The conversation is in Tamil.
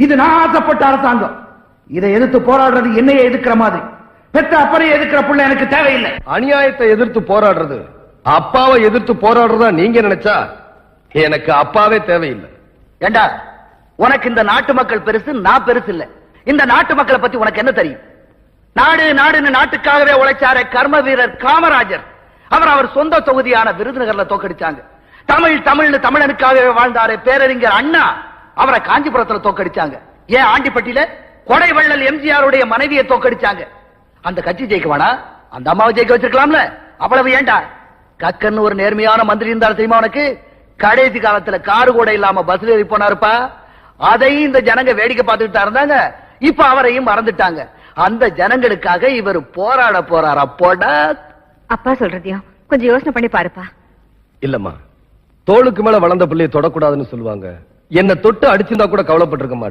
இது நான் ஆசைப்பட்ட அரசாங்கம். இதை எதிர்த்து போராடுறது என்னையே எதிர்க்கிற மாதிரி. பெத்த அப்பனையே எதிர்க்கிற புள்ள எனக்கு தேவையில்லை. அநியாயத்தை எதிர்த்து போராடுறது அப்பாவை எதிர்த்து போராடுறதா நீங்க நினைச்சா எனக்கு அப்பாவே தேவையில்லை. ஏண்டா, உனக்கு இந்த நாட்டு மக்கள் பெருசு, நான் பெருசு இல்ல. இந்த நாட்டு மக்களை பத்தி உனக்கு என்ன தெரியும்? நாடு நாடுன்னு நாட்டுக்காகவே உழைச்சார கர்ம வீரர் காமராஜர், அவர் சொந்த தொகுதியான விருதுநகர்ல தோக்கடிச்சாங்க. தமிழ்னு தமிழனுக்காகவே வாழ்ந்தாரு பேரறிஞர் அண்ணா, அவரை காஞ்சிபுரத்துல தோக்கடிச்சாங்க. ஏன் ஆண்டிப்பட்டியில கொடை வள்ளல் எம்ஜிஆருடைய மனைவியை தோக்கடிச்சாங்க. அந்த கட்சி ஜெயிக்குவானா? அந்த அம்மாவை ஜெயிக்க வச்சிருக்கலாம்ல. அவ்வளவு ஏண்டா? கக்கன்னு ஒரு நேர்மையான மந்திரி இருந்தாலும் தெரியுமா உனக்கு? கடைசி காலத்துல காரு கூட இல்லாம பஸ்ல ஏறி போனாருப்பா. அதையும் இந்த ஜனங்க வேடிக்கை பார்த்துக்கிட்டா இருந்தாங்க. இப்ப அவரையும் மறந்துட்டாங்க. அந்த ஜனங்களுக்காக இவர் போராட போறாரா? போடா. அப்பா சொல்றதையும் கொஞ்சம் யோசனை பண்ணி பாருப்பா. இல்லம்மா, தோளுக்கு மேல வளர்ந்த பிள்ளையை தொடக்கூடாதுன்னு சொல்லுவாங்க. என்ன தொட்டு அடிச்சிருந்தா கூட கவலைப்பட்டிருக்க மாட்டேன்.